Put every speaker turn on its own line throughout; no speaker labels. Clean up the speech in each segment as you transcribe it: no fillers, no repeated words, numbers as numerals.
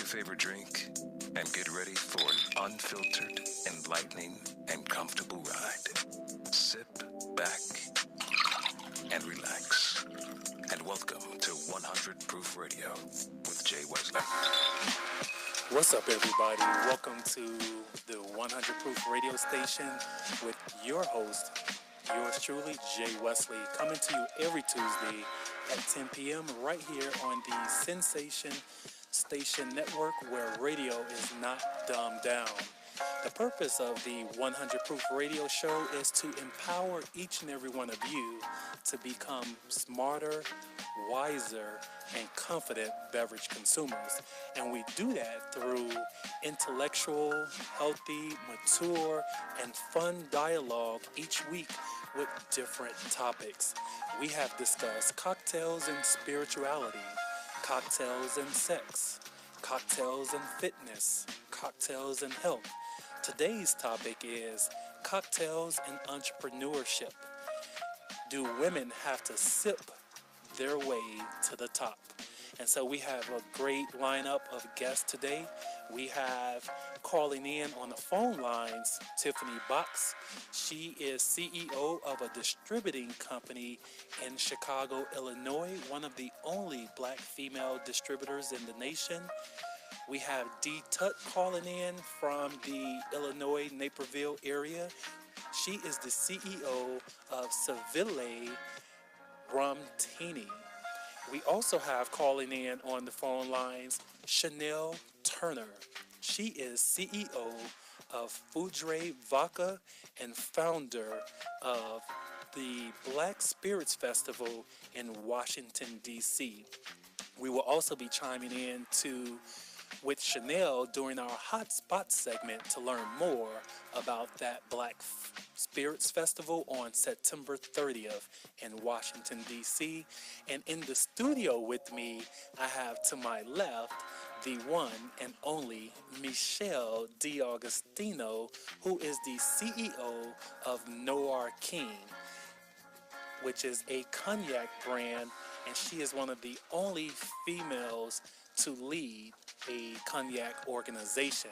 favorite drink and get ready for an unfiltered, enlightening, and comfortable ride. Sip back and relax. And welcome to 100 Proof Radio with Jay Wesley.
What's up, everybody? Welcome to the 100 Proof Radio Station with your host, yours truly, Jay Wesley, coming to you every Tuesday at 10 p.m. right here on the Sensation Station Network, where radio is not dumbed down. The purpose of the 100 Proof Radio Show is to empower each and every one of you to become smarter, wiser, and confident beverage consumers. And we do that through intellectual, healthy, mature, and fun dialogue each week with different topics. We have discussed cocktails and spirituality, cocktails and sex, cocktails and fitness, cocktails and health. Today's topic is cocktails and entrepreneurship. Do women have to sip their way to the top? And so we have a great lineup of guests today. We have calling in on the phone lines, Tiffani. She is CEO of a distributing company in Chicago, Illinois, one of the only black female distributors in the nation. We have Tutt calling in from the Illinois Naperville area. She is the CEO of Savile Rumtini. We also have calling in on the phone lines Chanel Turner. She is CEO of Foudre Vodka and founder of the Black Spirits Festival in Washington, D.C. We will also be chiming in with Chanel during our Hot Spot segment to learn more about that Black Spirits Festival on September 30th in Washington, D.C. And in the studio with me, I have to my left the one and only Michelle Augustino, who is the CEO of Noir, which is a cognac brand, and she is one of the only females to lead a cognac organization.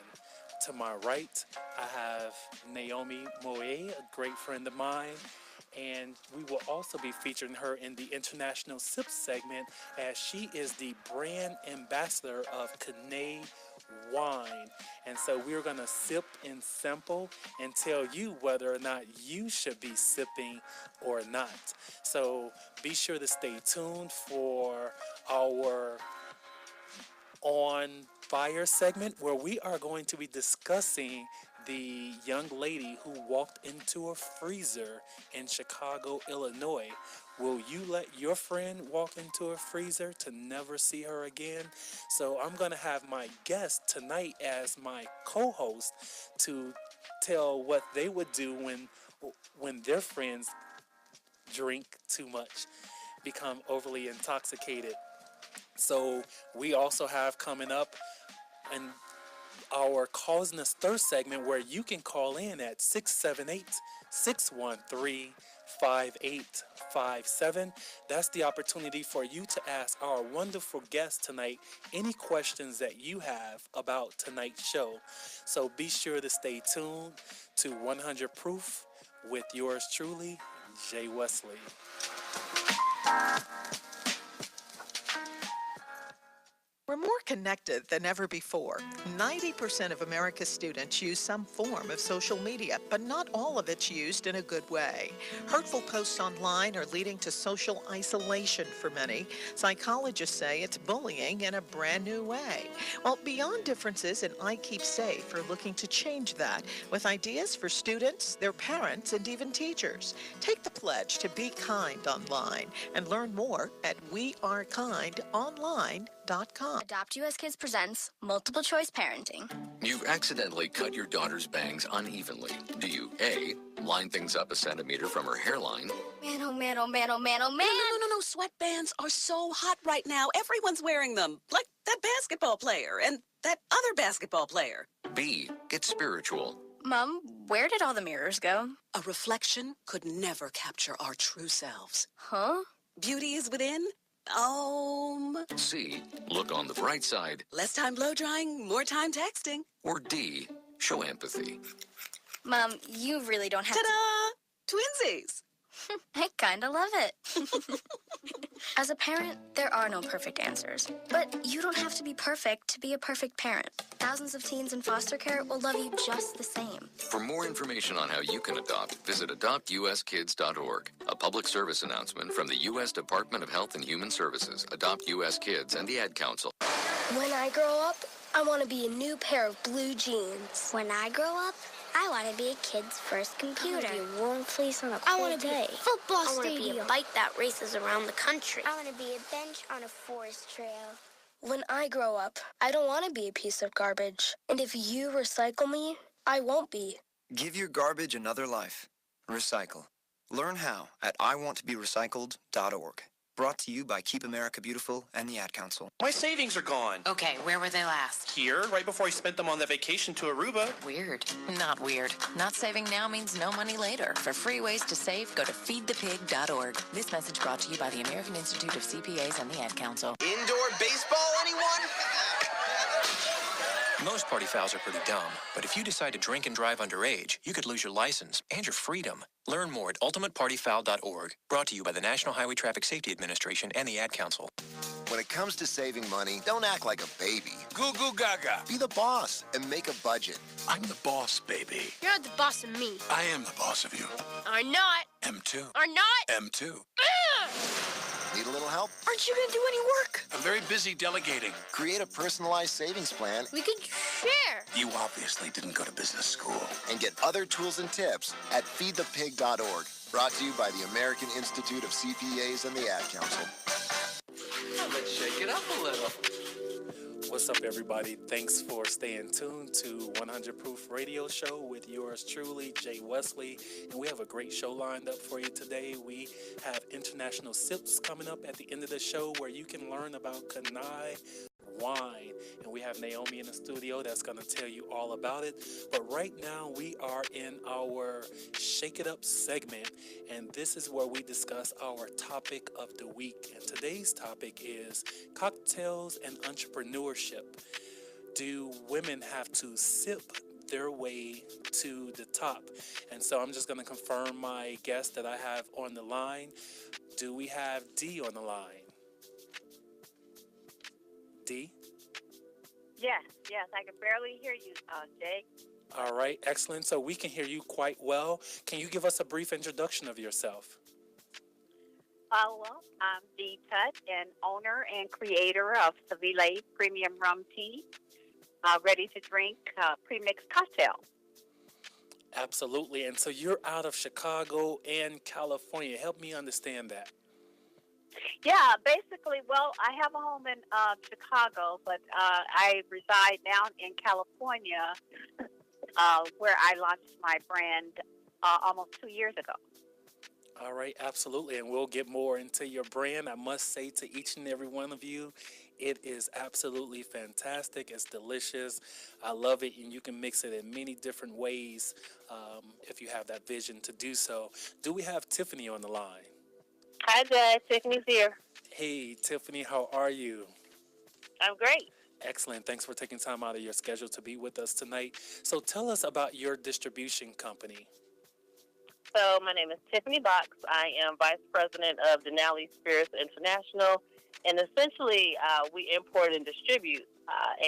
To my right, I have Naomi, Moye, a great friend of mine, and we will also be featuring her in the International Sip segment, as she is the brand ambassador of Canei wine. And so we're going to sip and sample and tell you whether or not you should be sipping or not. So be sure to stay tuned for our On Fire segment, where we are going to be discussing the young lady who walked into a freezer in Chicago, Illinois. Will you let your friend walk into a freezer to never see her again? So I'm going to have my guest tonight as my co-host to tell what they would do when their friends drink too much, become overly intoxicated. So we also have coming up in our Cause and Thirst segment, where you can call in at 678-613-5857. That's the opportunity for you to ask our wonderful guest tonight any questions that you have about tonight's show. So be sure to stay tuned to 100 Proof with yours truly, Jay Wesley.
We're more connected than ever before. 90% of America's students use some form of social media, but not all of it's used in a good way. Hurtful posts online are leading to social isolation for many. Psychologists say it's bullying in a brand new way. Well, Beyond Differences and I Keep Safe are looking to change that with ideas for students, their parents, and even teachers. Take the pledge to be kind online and learn more at wearekindonline.com.
Adopt US Kids presents Multiple Choice Parenting.
You've accidentally cut your daughter's bangs unevenly. Do you A, line things up a centimeter from her hairline?
Man, oh man, oh man, oh man, oh man.
No. Sweatbands are so hot right now. Everyone's wearing them. Like that basketball player and that other basketball player.
B, get spiritual.
Mom, where did all the mirrors go?
A reflection could never capture our true selves.
Huh?
Beauty is within,
C, look on the bright side.
Less time blow drying, more time texting.
Or D, show empathy.
Mom, you really don't have
Ta-da! Twinsies!
I kinda love it. As a parent, there are no perfect answers. But you don't have to be perfect to be a perfect parent. Thousands of teens in foster care will love you just the same.
For more information on how you can adopt, visit adoptuskids.org. A public service announcement from the U.S. Department of Health and Human Services, Adopt U.S. Kids, and the Ad Council.
When I grow up, I want to be a new pair of blue jeans.
When I grow up, I want to be a kid's first computer.
I want to be a warm fleece on a
I
cold
want to be
day.
a football
I want to
stadium.
be a bike that races around the country.
I want to be a bench on a forest trail.
When I grow up, I don't want to be a piece of garbage. And if you recycle me, I won't be.
Give your garbage another life. Recycle. Learn how at iwanttoberecycled.org. Brought to you by Keep America Beautiful and the Ad Council.
My savings are gone.
Okay, where were they last?
Here, right before I spent them on the vacation to Aruba.
Weird. Not weird. Not saving now means no money later. For free ways to save, go to feedthepig.org. This message brought to you by the American Institute of CPAs and the Ad Council.
Indoor baseball, anyone?
Most party fouls are pretty dumb, but if you decide to drink and drive underage, you could lose your license and your freedom. Learn more at ultimatepartyfoul.org. Brought to you by the National Highway Traffic Safety Administration and the Ad Council.
When it comes to saving money, don't act like a baby.
Goo goo gaga.
Be the boss and make a budget.
I'm the boss, baby.
You're not the boss of me.
I am the boss of you.
Are not.
M2.
Are not.
M2.
Need a little help?
Aren't you going to do any work?
I'm very busy delegating.
Create a personalized savings plan.
We could share.
You obviously didn't go to business school.
And get other tools and tips at feedthepig.org. Brought to you by the American Institute of CPAs and the Ad Council.
Let's shake it up a little.
What's up, everybody? Thanks for staying tuned to 100 Proof Radio Show with yours truly, Jay Wesley. And we have a great show lined up for you today. We have international sips coming up at the end of the show where you can learn about Canei wine. And we have Naomi in the studio that's going to tell you all about it. But right now we are in our Shake It Up segment. And this is where we discuss our topic of the week. And today's topic is cocktails and entrepreneurship. Do women have to sip their way to the top? And so I'm just going to confirm my guest that I have on the line. Do we have D on the line? D?
Yes, I can barely hear you, Jay.
All right, excellent. So we can hear you quite well. Can you give us a brief introduction of yourself?
Well, I'm Dee Tutt, and owner and creator of Savile Premium Rumtini, ready to drink pre-mixed cocktail.
Absolutely. And so you're out of Chicago and California. Help me understand that.
Yeah, basically, well, I have a home in Chicago, but I reside now in California, where I launched my brand almost 2 years ago.
All right, absolutely. And we'll get more into your brand. I must say to each and every one of you, it is absolutely fantastic. It's delicious. I love it. And you can mix it in many different ways if you have that vision to do so. Do we have Tiffani on the line?
Hi, Jay. Tiffany's here.
Hey, Tiffani, how are you?
I'm great.
Excellent. Thanks for taking time out of your schedule to be with us tonight. So tell us about your distribution company.
So my name is Tiffani Box. I am Vice President of Denali Spirits International. And essentially, we import and distribute.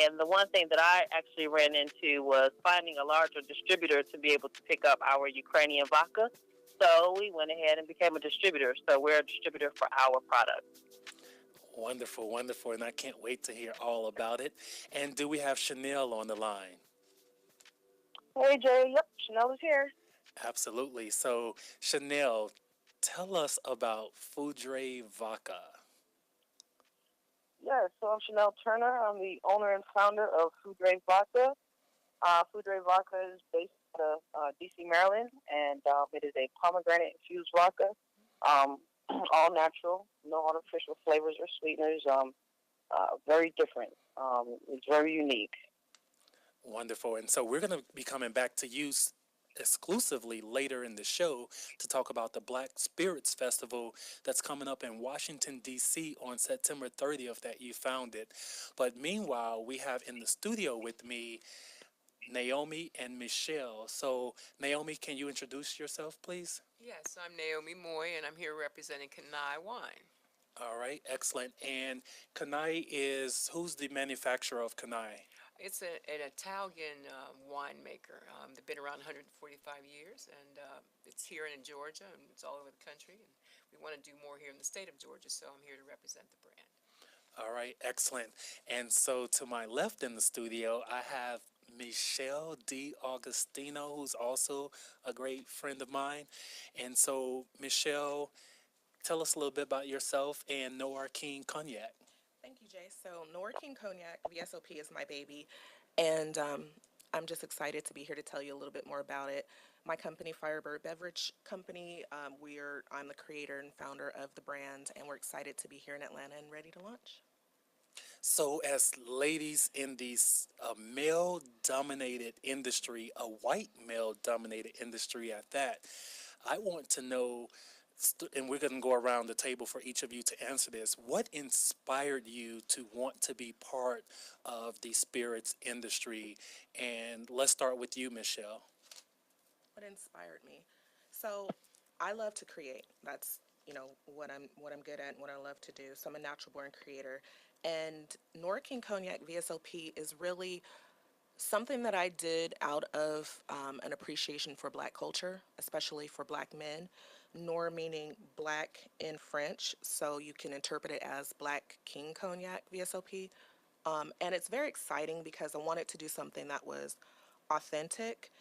And the one thing that I actually ran into was finding a larger distributor to be able to pick up our Ukrainian vodka. So we went ahead and became a distributor. So we're a distributor for our products.
Wonderful, wonderful. And I can't wait to hear all about it. And do we have Chanel on the line?
Hey, Jay. Yep, Chanel is here.
Absolutely. So, Chanel, tell us about Foudre Vodka.
Yes, so I'm Chanel Turner. I'm the owner and founder of Foudre Vodka. Foudre Vodka is based out of D.C., Maryland, and it is a pomegranate-infused vodka, all natural, no artificial flavors or sweeteners, very different. It's very unique.
Wonderful. And so we're going to be coming back to you exclusively later in the show to talk about the Black Spirits Festival that's coming up in Washington, D.C. on September 30th that you founded. But meanwhile, we have in the studio with me Naomi and Michelle. So, Naomi, can you introduce yourself, please?
Yes, I'm Naomi Moye, and I'm here representing Canei Wine.
All right, excellent. And Canei is, who's the manufacturer of Canei?
It's an Italian winemaker. They've been around 145 years, and it's here in Georgia, and it's all over the country. And we want to do more here in the state of Georgia, so I'm here to represent the brand.
All right, excellent. And so to my left in the studio, I have Michelle D. Augustino, who's also a great friend of mine. And so, Michelle, tell us a little bit about yourself and Noir King Cognac.
Thank you, Jay. So Noir King Cognac, VSOP, is my baby, and I'm just excited to be here to tell you a little bit more about it. My company, Firebird Beverage Company, I'm the creator and founder of the brand, and we're excited to be here in Atlanta and ready to launch.
So, as ladies in this male-dominated industry, a white male-dominated industry at that, I want to know, and we're going to go around the table for each of you to answer this, what inspired you to want to be part of the spirits industry? And let's start with you, Michelle.
What inspired me? So I love to create. That's what I'm good at and what I love to do. So I'm a natural born creator. And Noir King Cognac VSOP is really something that I did out of an appreciation for Black culture, especially for Black men. Noir meaning black in French, so you can interpret it as Black King Cognac VSOP. And it's very exciting because I wanted to do something that was authentic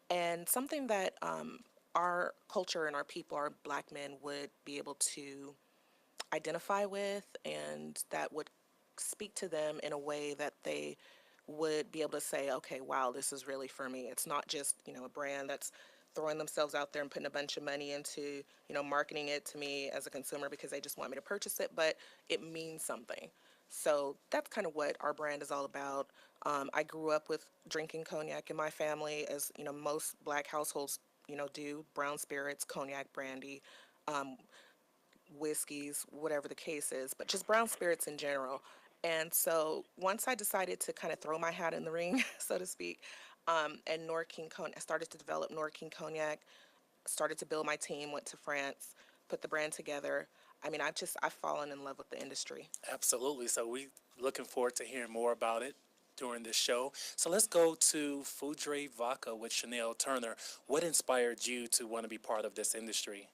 and something that our culture and our people, our Black men, would be able to identify with, and that would speak to them in a way that they would be able to say, okay, wow, this is really for me. It's not just, a brand that's throwing themselves out there and putting a bunch of money into, marketing it to me as a consumer because they just want me to purchase it, but it means something. So that's kind of what our brand is all about. I grew up with drinking cognac in my family, as most Black households, do. Brown spirits, cognac, brandy, whiskeys, whatever the case is, but just brown spirits in general. And so once I decided to kind of throw my hat in the ring, so to speak, and Noir King Cognac, I started to develop Noir King Cognac, started to build my team, went to France, put the brand together. I mean, I've fallen in love with the industry.
Absolutely. So we looking forward to hearing more about it during this show. So let's go to Foudre Vodka with Chanel Turner. What inspired you to want to be part of this industry?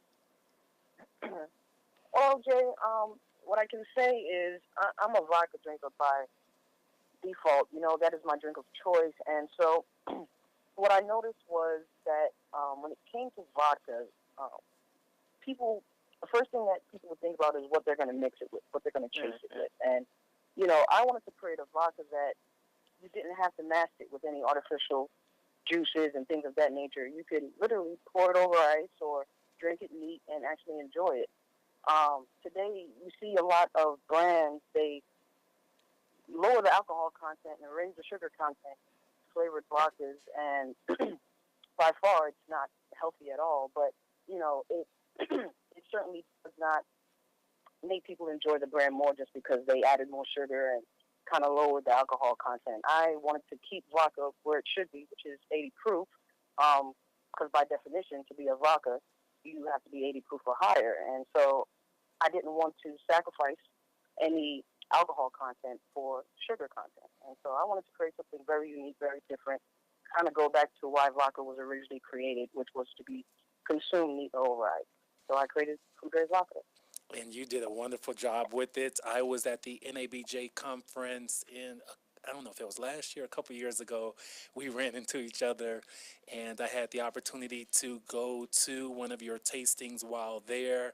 Well, Jay, what I can say is I'm a vodka drinker by default. That is my drink of choice. And so what I noticed was that when it came to vodka, the first thing that people would think about is what they're going to mix it with, what they're going to chase it with. And, I wanted to create a vodka that you didn't have to mask it with any artificial juices and things of that nature. You could literally pour it over ice or drink it neat and actually enjoy it. Today, you see a lot of brands, they lower the alcohol content and raise the sugar content, flavored vodkas, and by far it's not healthy at all. But, it it certainly does not make people enjoy the brand more just because they added more sugar and kind of lowered the alcohol content. I wanted to keep vodka where it should be, which is 80 proof, because by definition, to be a vodka, you have to be 80 proof or higher. And so I didn't want to sacrifice any alcohol content for sugar content. And so I wanted to create something very unique, very different, kind of go back to why vodka was originally created, which was to be consumed neat or over ice. So I created Foudre Vodka.
And you did a wonderful job with it. I was at the NABJ conference I don't know if it was last year, a couple years ago. We ran into each other, and I had the opportunity to go to one of your tastings while there.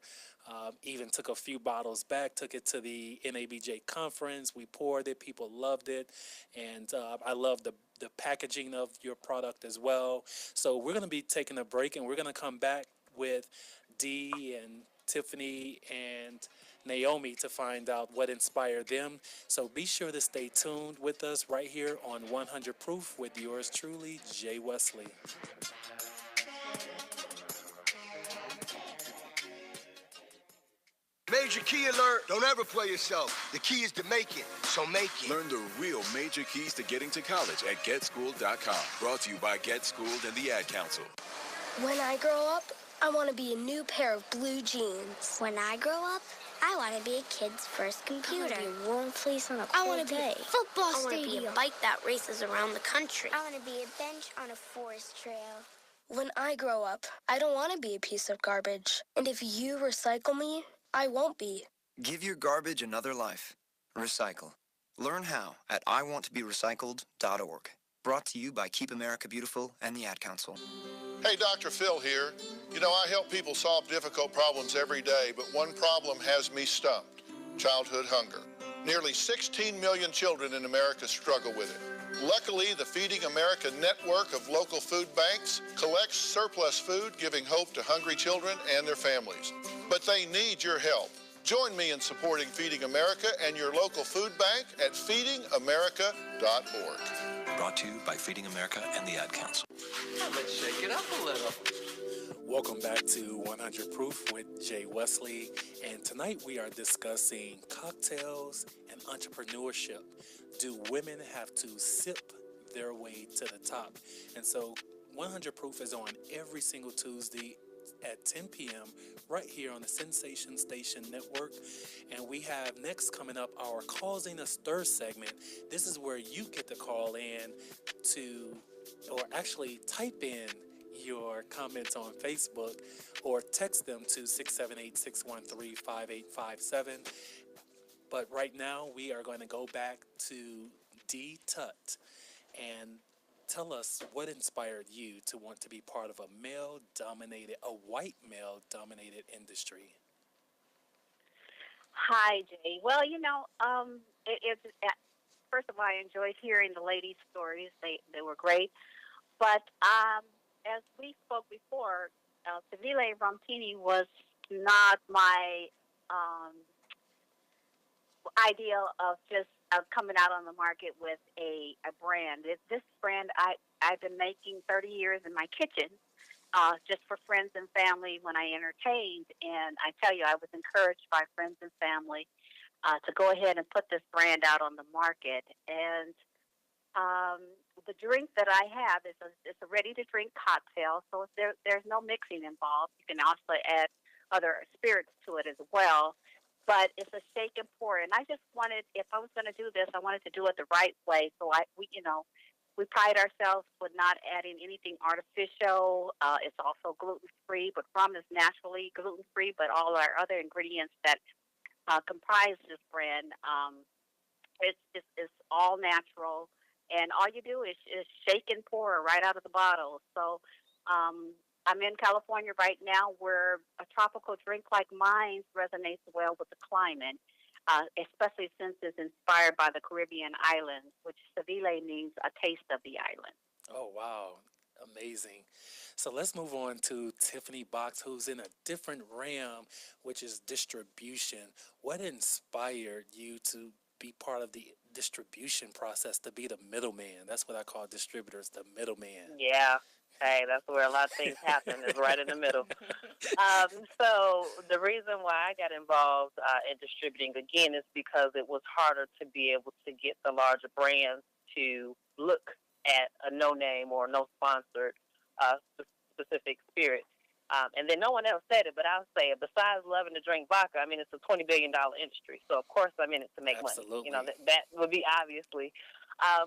Even took a few bottles back, took it to the NABJ conference. We poured it. People loved it. And I love the packaging of your product as well. So we're going to be taking a break, and we're going to come back with Dee and Tiffani and Naomi to find out what inspired them. So be sure to stay tuned with us right here on 100 Proof with yours truly, Jay Wesley.
Major key alert. Don't ever play yourself. The key is to make it, so make it.
Learn the real major keys to getting to college at GetSchooled.com. Brought to you by GetSchooled and the Ad Council.
When I grow up, I want to be a new pair of blue jeans.
When I grow up, I want to be a kid's first computer.
I want to be a warm fleece on a
I
cold
want to be
day.
a football
I want to
stadium.
be a bike that races around the country.
I want to be a bench on a forest trail.
When I grow up, I don't want to be a piece of garbage. And if you recycle me, I won't be.
Give your garbage another life. Recycle. Learn how at iwanttoberecycled.org. Brought to you by Keep America Beautiful and the Ad Council.
Hey, Dr. Phil here. You know, I help people solve difficult problems every day, but one problem has me stumped: childhood hunger. Nearly 16 million children in America struggle with it. Luckily, the Feeding America network of local food banks collects surplus food, giving hope to hungry children and their families. But they need your help. Join me in supporting Feeding America and your local food bank at feedingamerica.org.
Brought to you by Feeding America and the Ad Council.
Let's shake it up a little. Welcome back to 100 Proof with Jay Wesley, and tonight we are discussing cocktails and entrepreneurship. Do women have to sip their way to the top? And so 100 Proof is on every single Tuesday at 10 p.m. right here on the Sensation Station Network. And we have next coming up our Causing a Stir segment. This is where you get to call in to, or actually type in your comments on Facebook or text them to 678-613-5857. But right now we are going to go back to Tutt and tell us what inspired you to want to be part of a white male-dominated industry.
Hi, Jay. Well, you know, first of all, I enjoyed hearing the ladies' stories. They were great. But as we spoke before, Savile Rumtini was not my ideal of just coming out on the market with a brand. This brand I've been making 30 years in my kitchen, just for friends and family when I entertained. And I tell you, I was encouraged by friends and family to go ahead and put this brand out on the market. And the drink that I have is a ready-to-drink cocktail, so there's no mixing involved. You can also add other spirits to it as well. But it's a shake and pour, and I just wanted, if I was going to do this, I wanted to do it the right way. So we pride ourselves with not adding anything artificial. It's also gluten-free, but rum is naturally gluten-free. But all our other ingredients that comprise this brand, it's all natural, and all you do is shake and pour right out of the bottle. So I'm in California right now, where a tropical drink like mine resonates well with the climate, especially since it's inspired by the Caribbean islands, which Savile means a taste of the island.
Oh, wow. Amazing. So let's move on to Tiffani Box, who's in a different realm, which is distribution. What inspired you to be part of the distribution process, to be the middleman? That's what I call distributors, the middleman.
Yeah. Hey, that's where a lot of things happen, is right in the middle. So the reason why I got involved in distributing, again, is because it was harder to be able to get the larger brands to look at a no-name or no-sponsored specific spirit. And then no one else said it, but I'll say it. Besides loving to drink vodka, I mean, it's a $20 billion industry. So, of course, I'm in it to make money. You know, that would be obviously.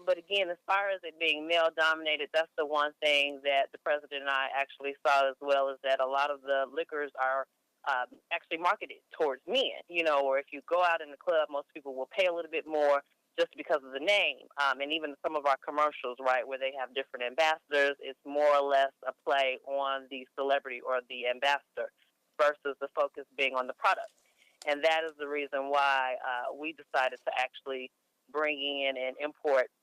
But again, as far as it being male-dominated, that's the one thing that the president and I actually saw as well, is that a lot of the liquors are actually marketed towards men, you know, or if you go out in the club, most people will pay a little bit more just because of the name. And even some of our commercials, right, where they have different ambassadors, it's more or less a play on the celebrity or the ambassador versus the focus being on the product. And that is the reason why we decided to actually bring in and import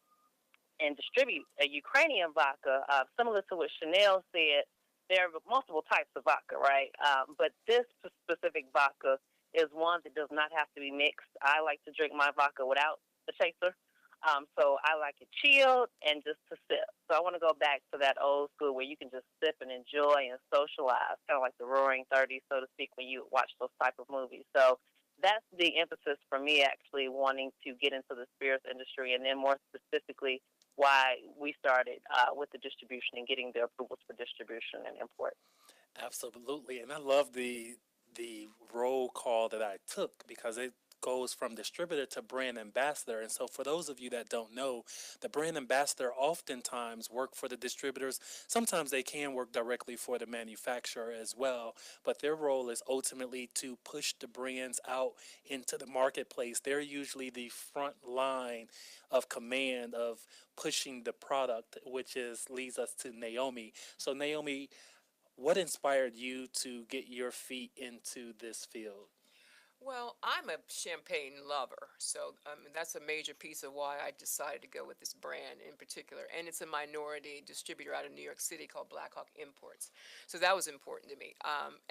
and distribute a Ukrainian vodka, similar to what Chanel said. There are multiple types of vodka, right? But this specific vodka is one that does not have to be mixed. I like to drink my vodka without the chaser. So I like it chilled and just to sip. So I want to go back to that old school where you can just sip and enjoy and socialize, kind of like the Roaring 30s, so to speak, when you watch those type of movies. So that's the emphasis for me, actually, wanting to get into the spirits industry, and then more specifically why we started with the distribution and getting the approvals for distribution and import.
Absolutely, and I love the roll call that I took because it goes from distributor to brand ambassador. And so for those of you that don't know, the brand ambassador oftentimes work for the distributors. Sometimes they can work directly for the manufacturer as well, but their role is ultimately to push the brands out into the marketplace. They're usually the front line of command of pushing the product, which leads us to Naomi. So Naomi, what inspired you to get your feet into this field?
Well, I'm a champagne lover, so that's a major piece of why I decided to go with this brand in particular. And it's a minority distributor out of New York City called Blackhawk Imports. So that was important to me.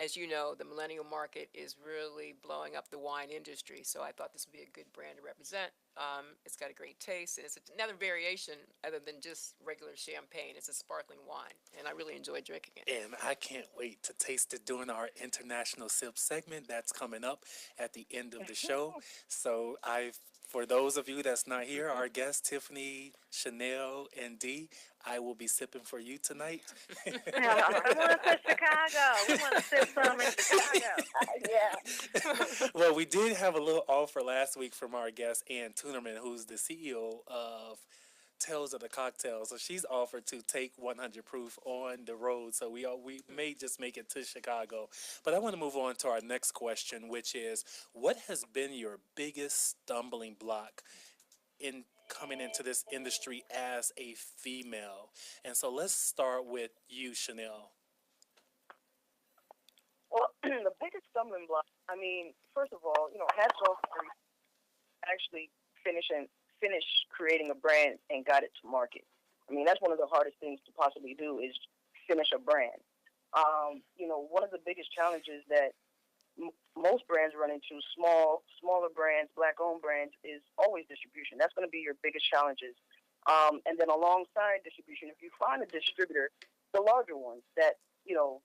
As you know, the millennial market is really blowing up the wine industry, so I thought this would be a good brand to represent. It's got a great taste, and it's another variation other than just regular champagne. It's a sparkling wine, and I really enjoy drinking it.
And I can't wait to taste it during our International Sip segment that's coming up at the end of the show. So for those of you that's not here, our guests, Tiffani, Chanel, and Dee, I will be sipping for you tonight.
I want to Chicago. We want to sip some in Chicago. Yeah.
Well, we did have a little offer last week from our guest, Ann Tunerman, who's the CEO of Tales of the Cocktail. So she's offered to take 100 Proof on the road. So we may just make it to Chicago. But I want to move on to our next question, which is, what has been your biggest stumbling block in coming into this industry as a female? And so let's start with you, Chanel.
Well, the biggest stumbling block, I mean, first of all, hats off for actually finish creating a brand and got it to market. I mean, that's one of the hardest things to possibly do is finish a brand. One of the biggest challenges that most brands run into, smaller brands, black-owned brands, is always distribution. That's going to be your biggest challenges. And then alongside distribution, if you find a distributor, the larger ones that,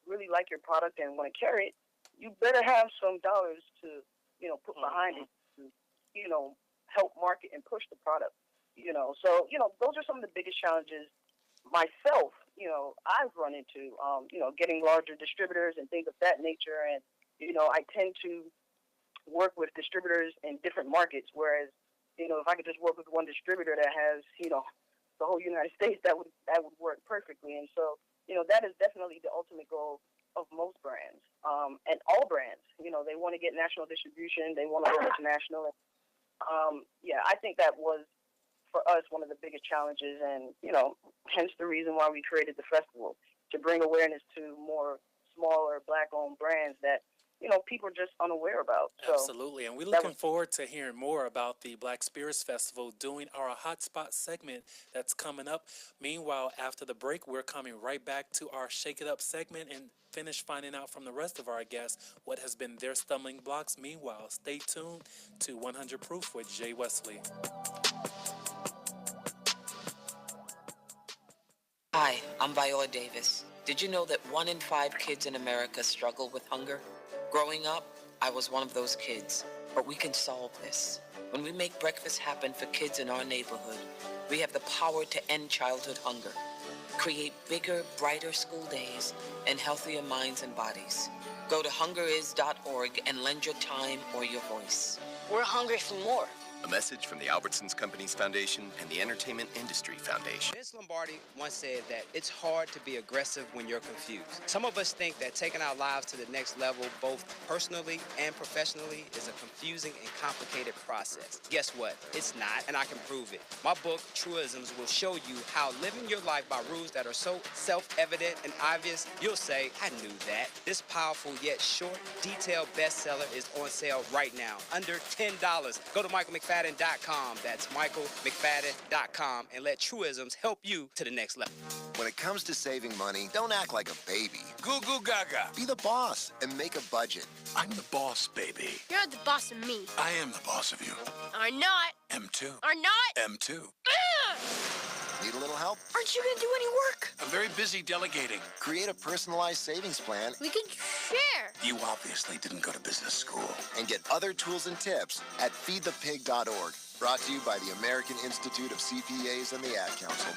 really like your product and want to carry it, you better have some dollars to, put behind it to, help market and push the product. So, those are some of the biggest challenges myself, I've run into, getting larger distributors and things of that nature. And, I tend to work with distributors in different markets, whereas, if I could just work with one distributor that has, the whole United States, that would work perfectly. And so, that is definitely the ultimate goal of most brands, and all brands. They want to get national distribution. They want to go international. I think that was, for us, one of the biggest challenges, and, hence the reason why we created the festival, to bring awareness to more smaller black-owned brands that, people are just unaware about. So
absolutely, and we're looking forward to hearing more about the Black Spirits Festival doing our Hotspot segment that's coming up. Meanwhile, after the break, we're coming right back to our Shake It Up segment and finish finding out from the rest of our guests what has been their stumbling blocks. Meanwhile, stay tuned to 100 Proof with Jay Wesley.
Hi, I'm Viola Davis. Did you know that 1 in 5 kids in America struggle with hunger? Growing up, I was one of those kids, but we can solve this. When we make breakfast happen for kids in our neighborhood, we have the power to end childhood hunger, create bigger, brighter school days, and healthier minds and bodies. Go to hungeris.org and lend your time or your voice.
We're hungry for more.
A message from the Albertsons Companies Foundation and the Entertainment Industry Foundation.
Vince Lombardi once said that it's hard to be aggressive when you're confused. Some of us think that taking our lives to the next level, both personally and professionally, is a confusing and complicated process. Guess what? It's not, and I can prove it. My book, Truisms, will show you how living your life by rules that are so self-evident and obvious, you'll say, I knew that. This powerful yet short, detailed bestseller is on sale right now, under $10. Go to MichaelMcFadden.com. That's MichaelMcFadden.com, and let Truisms help you to the next level.
When it comes to saving money, don't act like a baby.
Goo goo gaga.
Be the boss and make a budget.
I'm the boss, baby.
You're the boss of me.
I am the boss of you.
Are not.
M2.
Are not.
M2.
Need a little help?
Aren't you going to do any work?
I'm very busy delegating.
Create a personalized savings plan.
We can share.
You obviously didn't go to business school.
And get other tools and tips at feedthepig.org. Brought to you by the American Institute of CPAs and the Ad Council.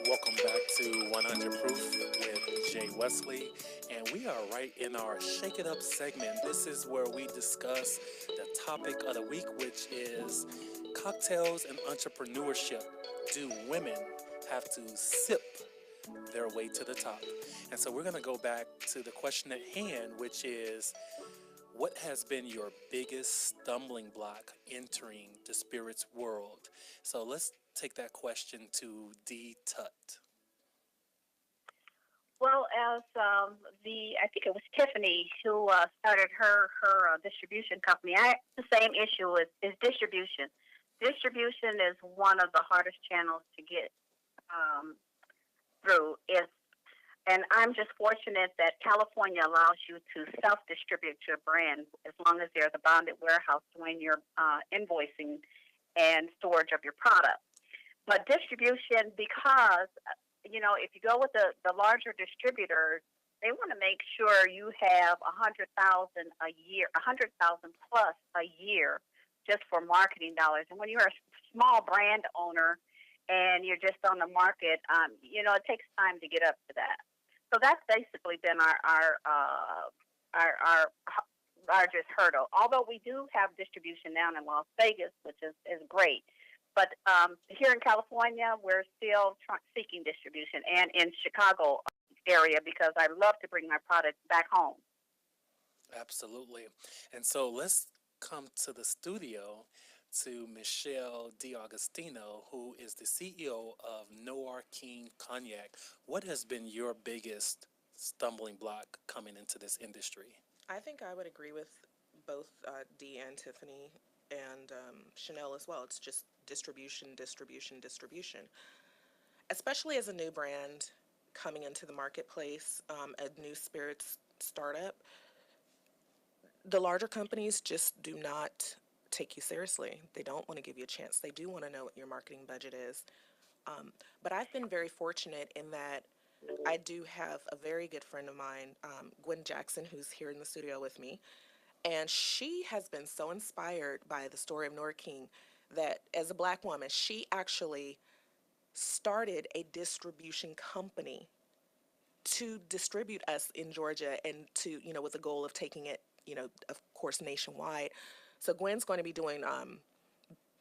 Welcome back to 100 Proof with Jay Wesley, and we are right in our Shake It Up segment. This is where we discuss the topic of the week, which is cocktails and entrepreneurship. Do women have to sip their way to the top? And so we're going to go back to the question at hand, which is, what has been your biggest stumbling block entering the spirits world? So let's take that question to Tutt.
Well, as I think it was Tiffani who started her distribution company. The same issue is distribution. Distribution is one of the hardest channels to get through. And I'm just fortunate that California allows you to self-distribute your brand as long as there's a bonded warehouse doing your invoicing and storage of your product. But distribution, because, if you go with the larger distributors, they want to make sure you have $100,000 a year, $100,000 plus a year just for marketing dollars. And when you're a small brand owner and you're just on the market, it takes time to get up to that. So that's basically been our largest hurdle. Although we do have distribution down in Las Vegas, which is great. But here in California, we're still seeking distribution, and in Chicago area, because I love to bring my products back home.
Absolutely. And so let's come to the studio to Michelle Augustino, who is the CEO of Noir Cognac. What has been your biggest stumbling block coming into this industry?
I think I would agree with both Dee and Tiffani and Chanel as well. It's just distribution. Especially as a new brand coming into the marketplace, a new spirits startup, the larger companies just do not take you seriously. They don't want to give you a chance. They do want to know what your marketing budget is. But I've been very fortunate in that I do have a very good friend of mine, Gwen Jackson, who's here in the studio with me. And she has been so inspired by the story of Noir King that as a Black woman, she actually started a distribution company to distribute us in Georgia and to, with the goal of taking it, of course, nationwide. So Gwen's going to be doing,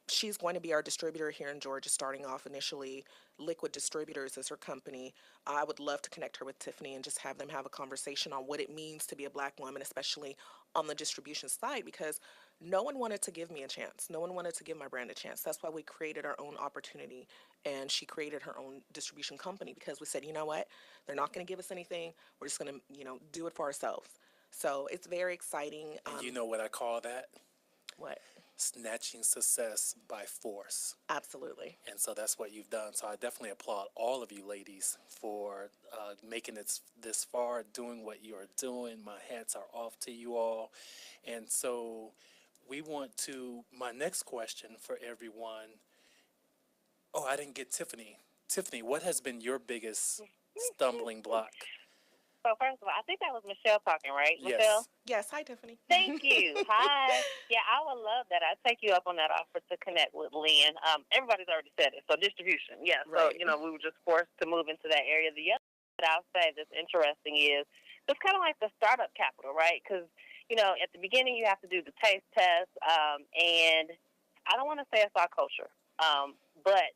she's going to be our distributor here in Georgia, starting off initially. Liquid Distributors is her company. I would love to connect her with Tiffani and just have them have a conversation on what it means to be a Black woman, especially on the distribution side, because no one wanted to give me a chance. No one wanted to give my brand a chance. That's why we created our own opportunity, and she created her own distribution company, because we said, you know what, they're not going to give us anything. We're just going to, do it for ourselves. So it's very exciting.
And you know what I call that?
What?
Snatching success by force.
Absolutely.
And so that's what you've done. So I definitely applaud all of you ladies for making it this far, doing what you are doing. My hats are off to you all. And so we want to, my next question for everyone. Oh, I didn't get Tiffani. Tiffani, what has been your biggest stumbling block?
So first of all, I think that was Michelle talking, right?
Yes.
Michelle?
Yes. Hi, Tiffani.
Thank you. Hi. Yeah, I would love that. I'd take you up on that offer to connect with Lynn. Everybody's already said it. So distribution. Yeah.
Right.
So, we were just forced to move into that area. The other thing that I'll say that's interesting is it's kind of like the startup capital, right? Because, at the beginning you have to do the taste test. And I don't want to say it's our culture, but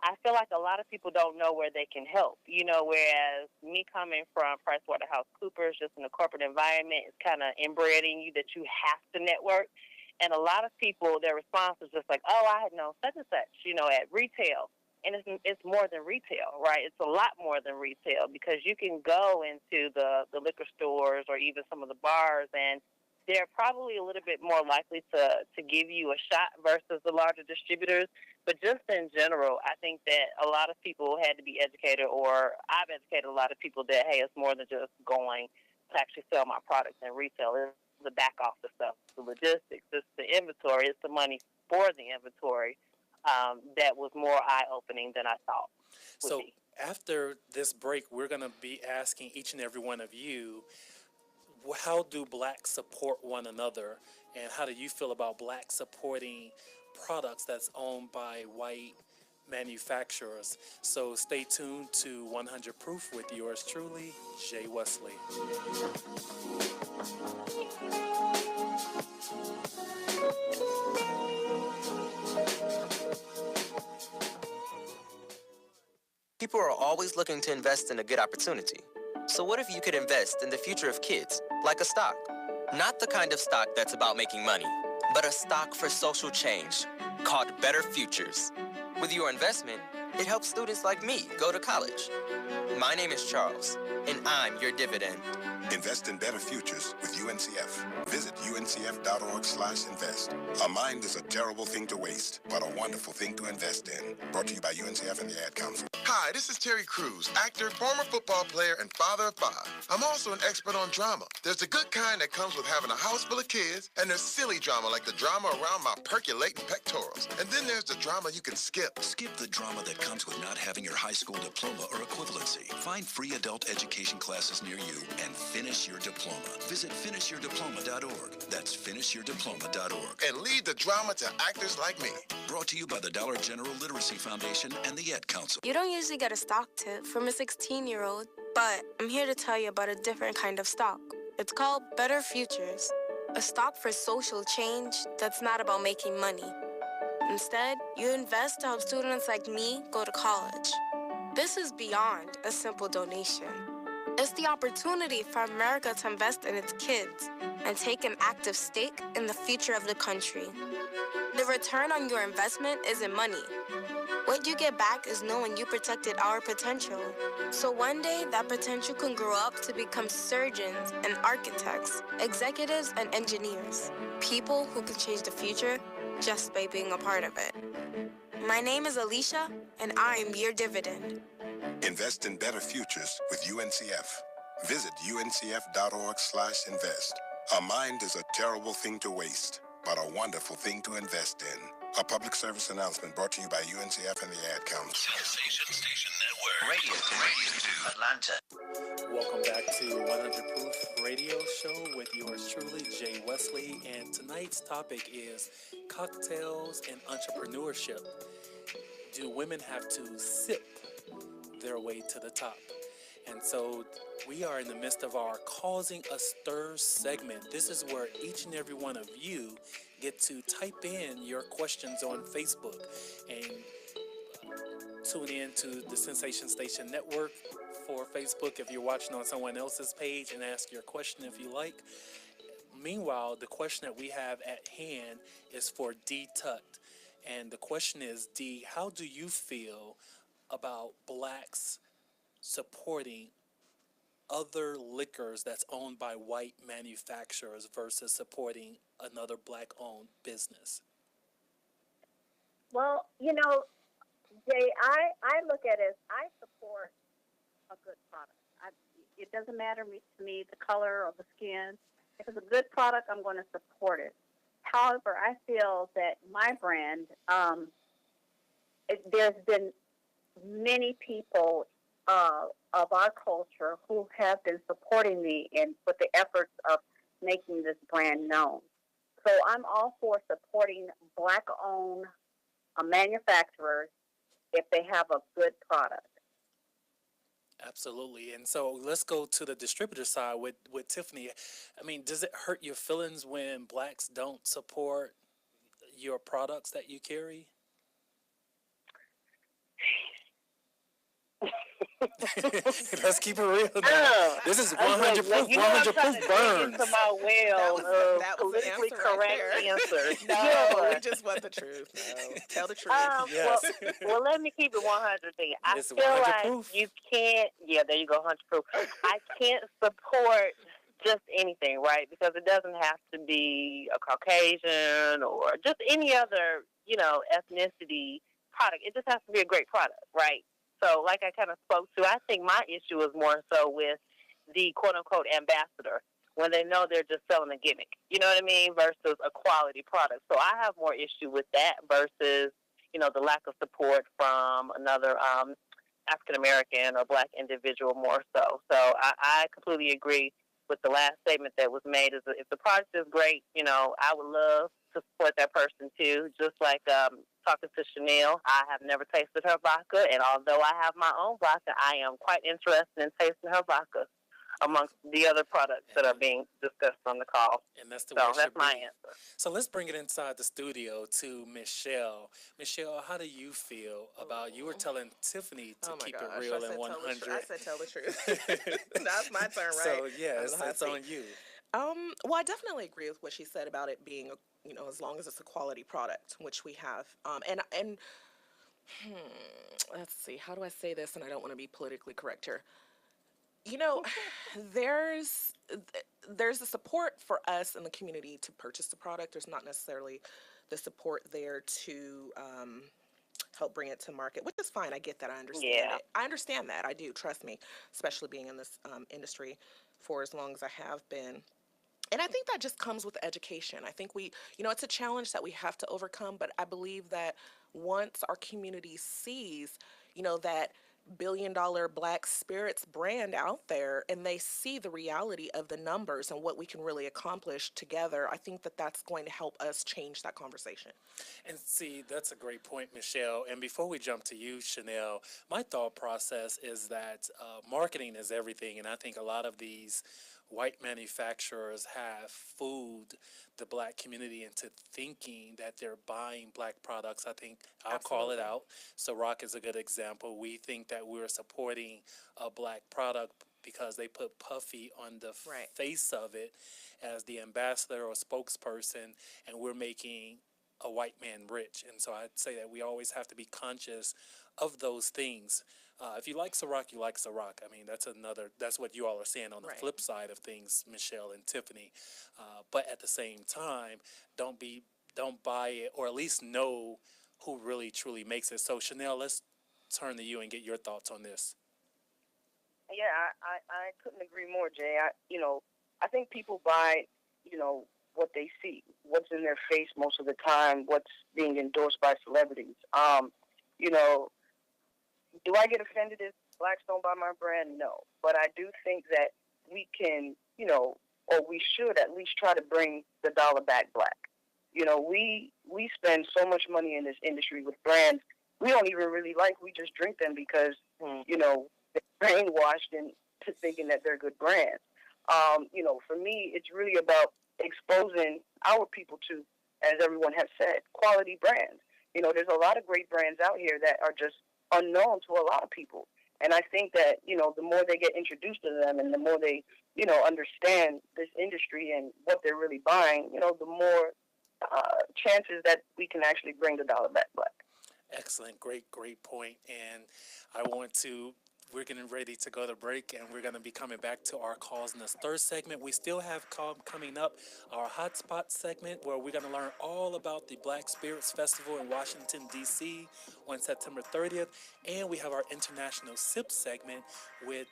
I feel like a lot of people don't know where they can help, whereas me coming from PricewaterhouseCoopers, just in the corporate environment, is kind of inbred in you that you have to network. And a lot of people, their response is just like, oh, I had known such and such, at retail. And it's more than retail, right? It's a lot more than retail, because you can go into the liquor stores or even some of the bars, and they're probably a little bit more likely to give you a shot versus the larger distributors. But just in general, I think that a lot of people had to be educated, or I've educated a lot of people that, hey, it's more than just going to actually sell my products in retail. It's the back office stuff, the logistics, it's the inventory, it's the money for the inventory. that was more eye-opening than I thought would
So
be.
after this break, we're going to be asking each and every one of you, how do blacks support one another, and how do you feel about blacks supporting products that's owned by white manufacturers? So stay tuned to 100 Proof with yours truly, Jay Wesley.
People are always looking to invest in a good opportunity. So what if you could invest in the future of kids, like a stock? Not the kind of stock that's about making money, but a stock for social change, called Better Futures. With your investment, it helps students like me go to college. My name is Charles, and I'm your dividend.
Invest in better futures with UNCF. Visit uncf.org/invest. A mind is a terrible thing to waste, but a wonderful thing to invest in. Brought to you by UNCF and the Ad Council.
Hi, this is Terry Crews, actor, former football player, and father of 5. I'm also an expert on drama. There's the good kind that comes with having a house full of kids, and there's silly drama like the drama around my percolating pectorals. And then there's the drama you can skip.
Skip the drama that comes with not having your high school diploma or equivalency. Find free adult education classes near you and finish your diploma. Visit finishyourdiploma.org. That's finishyourdiploma.org.
And lead the drama to actors like me.
Brought to you by the Dollar General Literacy Foundation and the Ed Council.
You don't usually get a stock tip from a 16-year-old, but I'm here to tell you about a different kind of stock. It's called Better Futures, a stock for social change that's not about making money. Instead, you invest to help students like me go to college. This is beyond a simple donation. It's the opportunity for America to invest in its kids and take an active stake in the future of the country. The return on your investment isn't money. What you get back is knowing you protected our potential. So one day, that potential can grow up to become surgeons and architects, executives and engineers, people who can change the future just by being a part of it. My name is Alicia, and I am your dividend.
Invest in better futures with UNCF. Visit uncf.org/invest. A mind is a terrible thing to waste, but a wonderful thing to invest in. A public service announcement brought to you by UNCF and the Ad Council.
Sensation Station Network. Radio 2, Atlanta.
Welcome back to 100 Proof Radio Show with yours truly, Jay Wesley. And tonight's topic is cocktails and entrepreneurship. Do women have to sip their way to the top? And so we are in the midst of our Causing a Stir segment. This is where each and every one of you get to type in your questions on Facebook and tune in to the Sensation Station Network for Facebook if you're watching on someone else's page, and ask your question if you like. Meanwhile, the question that we have at hand is for D. Tutt. And the question is, D, how do you feel about blacks supporting other liquors that's owned by white manufacturers versus supporting another black-owned business?
Well, you know, Jay, I look at it as I support a good product. It doesn't matter to me the color or the skin. If it's a good product, I'm going to support it. However, I feel that my brand, there's been many people of our culture who have been supporting me with the efforts of making this brand known. So I'm all for supporting black-owned manufacturers if they have a good product.
Absolutely. And so let's go to the distributor side with Tiffani. I mean, does it hurt your feelings when blacks don't support your products that you carry? Let's keep it real now. This is 100 proof, 100 proof burns.
Into my well
that was
politically
the answer
correct
right
answers.
No, we just want the truth. No. Tell the truth.
Yes.
Well, let me keep it 100 thing. I
It's
feel
100
like
proof.
you can't, there you go, 100 proof. I can't support just anything, right? Because it doesn't have to be a Caucasian or just any other, ethnicity product. It just has to be a great product, right? So like I kind of spoke to, I think my issue is more so with the quote-unquote ambassador when they know they're just selling a gimmick, you know what I mean, versus a quality product. So I have more issue with that versus, the lack of support from another African American or Black individual more so. So I completely agree with the last statement that was made. Is if the product is great, I would love to support that person too. Just like talking to Chanel, I have never tasted her vodka, and although I have my own vodka, I am quite interested in tasting her vodka amongst the other products that are being discussed on the call.
And that's the
so
way it
that's
should
my
be.
answer.
So let's bring it inside the studio to Michelle. Michelle, how do you feel about, you were telling Tiffany to keep it real and 100.
I said tell the truth. That's my turn, right?
So, yeah, it's on you.
Well, I definitely agree with what she said about it being, as long as it's a quality product, which we have. Let's see, how do I say this? And I don't want to be politically correct here. There's the support for us in the community to purchase the product. There's not necessarily the support there to help bring it to market, which is fine. I get that. I understand it. I understand that. I do. Trust me, especially being in this industry for as long as I have been. And I think that just comes with education. I think it's a challenge that we have to overcome, but I believe that once our community sees, that billion-dollar Black spirits brand out there, and they see the reality of the numbers and what we can really accomplish together, I think that that's going to help us change that conversation.
And see, that's a great point, Michelle. And before we jump to you, Chanel, my thought process is that marketing is everything, and I think a lot of these white manufacturers have fooled the Black community into thinking that they're buying Black products. I think I'll call it out. Ciroc is a good example. We think that we're supporting a Black product because they put Puffy on the face of it as the ambassador or spokesperson, and we're making a white man rich. And so I'd say that we always have to be conscious of those things. If you like Ciroc, you like Ciroc. I mean, that's what you all are saying on the flip side of things, Michelle and Tiffany. But at the same time, don't buy it, or at least know who really truly makes it. So Chanel, let's turn to you and get your thoughts on this.
Yeah, I couldn't agree more, Jay. I think people buy, what they see, what's in their face most of the time, what's being endorsed by celebrities. Do I get offended if Blacks don't buy my brand? No. But I do think that we can, or we should at least try to bring the dollar back Black. We spend so much money in this industry with brands we don't even really like. We just drink them because, they're brainwashed into thinking that they're good brands. For me, it's really about exposing our people to, as everyone has said, quality brands. There's a lot of great brands out here that are just unknown to a lot of people. And I think that, the more they get introduced to them and the more they, understand this industry and what they're really buying, the more chances that we can actually bring the dollar back Black.
Excellent. Great point. And we're getting ready to go to break, and we're going to be coming back to our calls in this third segment. We still have coming up our Hotspot segment, where we're going to learn all about the Black Spirits Festival in Washington, D.C. on September 30th. And we have our International Sip segment with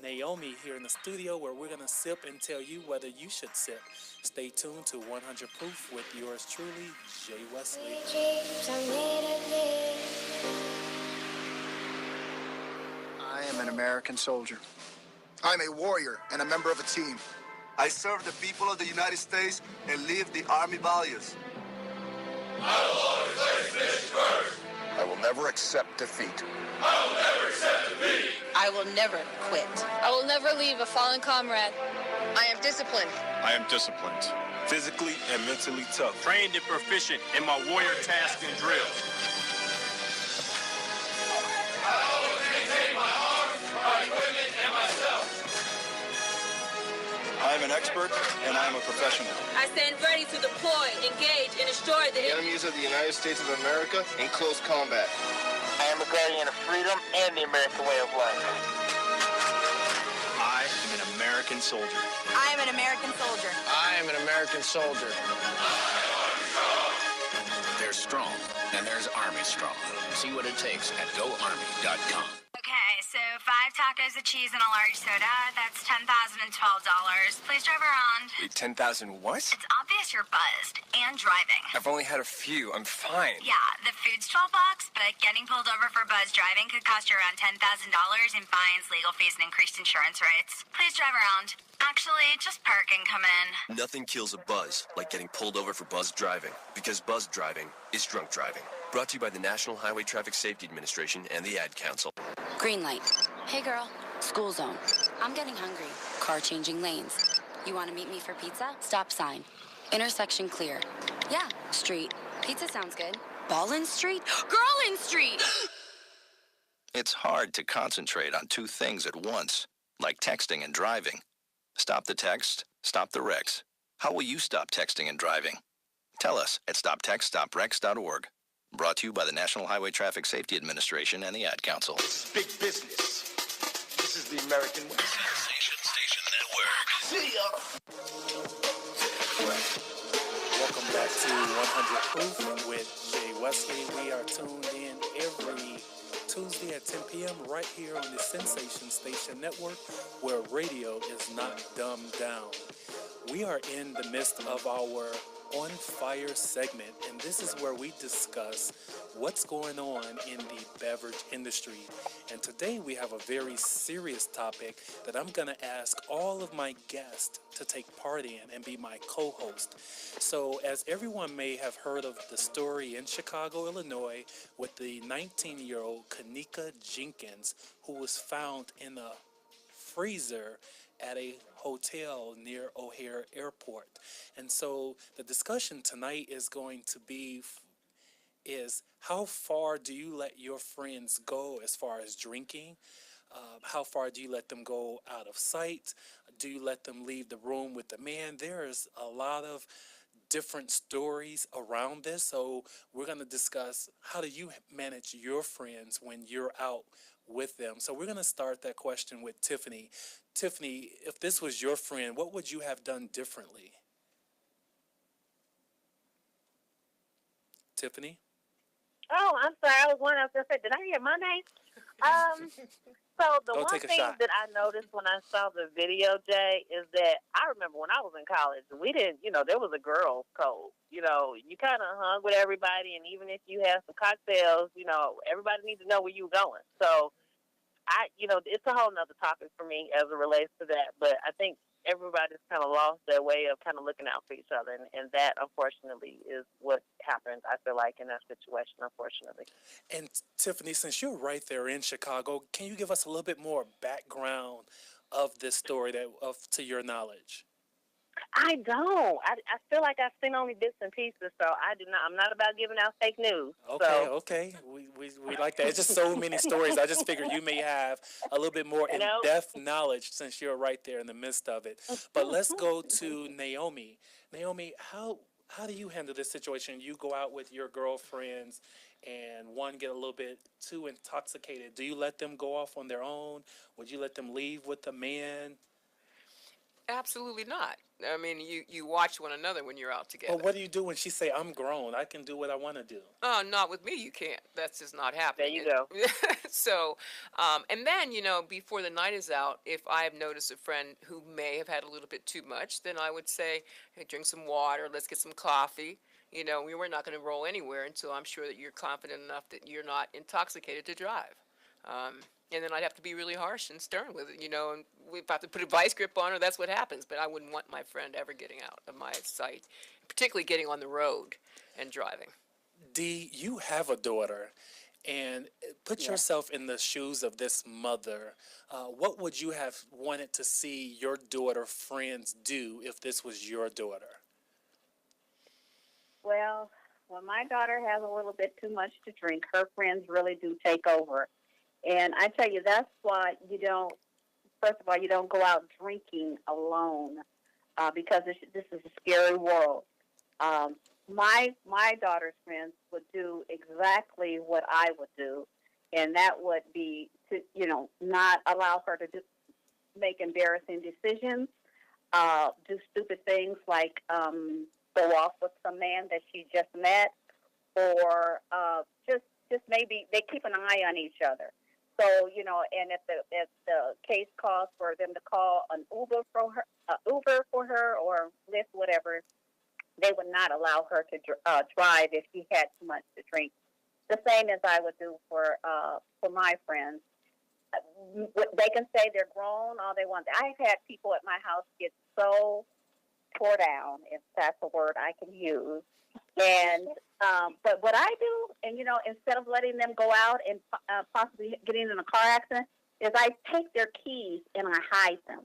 Naomi here in the studio, where we're going to sip and tell you whether you should sip. Stay tuned to 100 Proof with yours truly, Jay Wesley.
I am an American soldier. I'm a warrior and a member of a team.
I serve the people of the United States and live the Army values.
I will always place mission first. I will never accept defeat. I will never accept defeat.
I will never quit.
I will never leave a fallen comrade.
I am disciplined.
I am disciplined. Physically and mentally tough.
Trained and proficient in my warrior tasks and drills.
I always maintain my arms, my equipment, and myself.
I am an expert and I am a professional.
I stand ready to deploy, engage, and destroy the
enemies of the United States of America in close combat.
I am a guardian of freedom and the American way of life.
I am an American soldier.
I am an American soldier.
I am an American soldier.
There's strong, and there's Army strong. See what it takes at GoArmy.com.
Okay,
So 5 tacos of cheese and a large soda. That's $10,012. Please drive around.
Wait, 10,000 what?
It's obvious you're buzzed and driving.
I've only had a few. I'm fine.
Yeah, the food's $12, but getting pulled over for buzz driving could cost you around $10,000 in fines, legal fees, and increased insurance rates. Please drive around. Actually, just park and come in.
Nothing kills a buzz like getting pulled over for buzz driving, because buzz driving is drunk driving. Brought to you by the National Highway Traffic Safety Administration and the Ad Council.
Green light. Hey girl, school zone. I'm getting hungry. Car changing lanes. You want to meet me for pizza? Stop sign. Intersection clear. Yeah, street. Pizza sounds good. Ballin Street? Girlin Street!
It's hard to concentrate on two things at once, like texting and driving. Stop the text, stop the wrecks. How will you stop texting and driving? Tell us at stoptextstopwrecks.org. Brought to you by the National Highway Traffic Safety Administration and the Ad Council.
This is big business. This is the American way.
Station Network.
See ya.
Welcome back to 100 Proof with Jay Wesley. We are tuned in every Tuesday at 10 p.m. right here on the Sensation Station Network, where radio is not dumbed down. We are in the midst of our On Fire segment, and this is where we discuss what's going on in the beverage industry. And today we have a very serious topic that I'm going to ask all of my guests to take part in and be my co-host. So as everyone may have heard of the story in Chicago, Illinois, with the 19-year-old Kanika Jenkins, who was found in a freezer at a hotel near O'Hare Airport. And so the discussion tonight is going to be is how far do you let your friends go as far as drinking? How far do you let them go out of sight? Do you let them leave the room with the man? There's a lot of different stories around this. So we're going to discuss how do you manage your friends when you're out with them. So we're going to start that question with Tiffani. Tiffani, if this was your friend, what would you have done differently? Tiffani?
Oh, I'm sorry. I was wondering. I was going to say, did I hear my name? So the one thing that I noticed when I saw the video, Jay, is that I remember when I was in college, we didn't, there was a girls' code. You kind of hung with everybody, and even if you had some cocktails, everybody needs to know where you were going. So it's a whole nother topic for me as it relates to that. But I think everybody's kind of lost their way of kind of looking out for each other. And that, unfortunately, is what happens, I feel like, in that situation, unfortunately.
And Tiffani, since you're right there in Chicago, can you give us a little bit more background of this story to your knowledge?
I don't. I feel like I've seen only bits and pieces, so I do not. I'm not about giving out fake news.
Okay. We like that. It's just so many stories. I just figured you may have a little bit more in-depth knowledge since you're right there in the midst of it. But let's go to Naomi. Naomi, how do you handle this situation? You go out with your girlfriends and one get a little bit too intoxicated. Do you let them go off on their own? Would you let them leave with the man?
Absolutely not. I mean, you watch one another when you're out together.
Well, what do you do when she say, I'm grown, I can do what I want to do?
Oh, not with me, you can't. That's just not happening.
There you go.
So, and then, before the night is out, if I have noticed a friend who may have had a little bit too much, then I would say, hey, drink some water, let's get some coffee. We were not going to roll anywhere until I'm sure that you're confident enough that you're not intoxicated to drive. And then I'd have to be really harsh and stern with it, and we'd have to put a vice grip on her. That's what happens. But I wouldn't want my friend ever getting out of my sight, particularly getting on the road and driving.
Dee, you have a daughter, and put yourself in the shoes of this mother. What would you have wanted to see your daughter friends do if this was your daughter?
Well, when my daughter has a little bit too much to drink, her friends really do take over. And I tell you, that's why you don't go out drinking alone because this is a scary world. My daughter's friends would do exactly what I would do, and that would be to, not allow her to make embarrassing decisions, do stupid things like go off with some man that she just met, or just maybe they keep an eye on each other. So, you know, and if the case calls for them to call an Uber for her or Lyft, whatever, they would not allow her to drive if she had too much to drink. The same as I would do for my friends. They can say they're grown all they want. I've had people at my house get so tore down, if that's a word I can use. And but what I do, and you know, instead of letting them go out and possibly getting in a car accident, is I take their keys and I hide them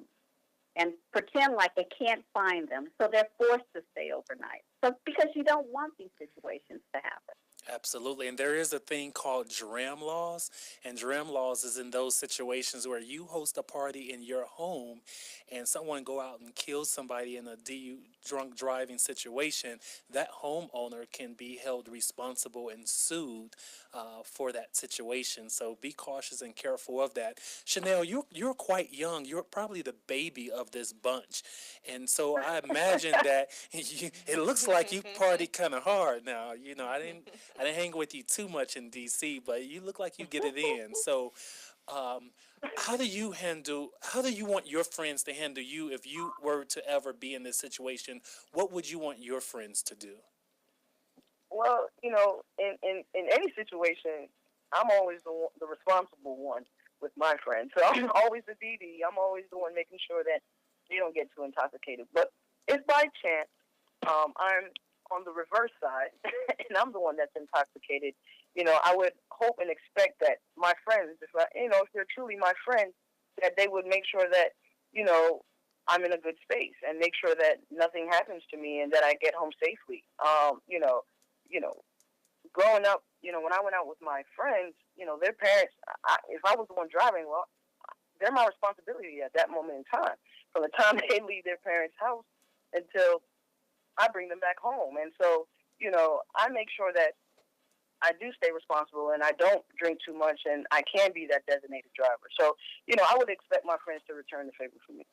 and pretend like I can't find them, so they're forced to stay overnight. So because you don't want these situations to happen.
Absolutely. And there is a thing called dram laws. And dram laws is in those situations where you host a party in your home and someone go out and kill somebody in a drunk driving situation. That homeowner can be held responsible and sued for that situation. So be cautious and careful of that. Chanel, you're quite young. You're probably the baby of this bunch. And so I imagine that it looks like you partied kind of hard now. You know, I didn't hang with you too much in D.C., but you look like you get it in. So how do you want your friends to handle you if you were to ever be in this situation? What would you want your friends to do?
Well, you know, in any situation, I'm always the responsible one with my friends. So I'm always the DD. I'm always the one making sure that they don't get too intoxicated. But if by chance I'm on the reverse side and I'm the one that's intoxicated, you know, I would hope and expect that my friends, if they're truly my friends, that they would make sure that, you know, I'm in a good space and make sure that nothing happens to me and that I get home safely. You know, growing up, you know, when I went out with my friends, you know, their parents, if I was the one driving, well, they're my responsibility at that moment in time. From the time they leave their parents' house until I bring them back home. And so, you know, I make sure that I do stay responsible and I don't drink too much and I can be that designated driver. So, you know, I would expect my friends to return the favor for me.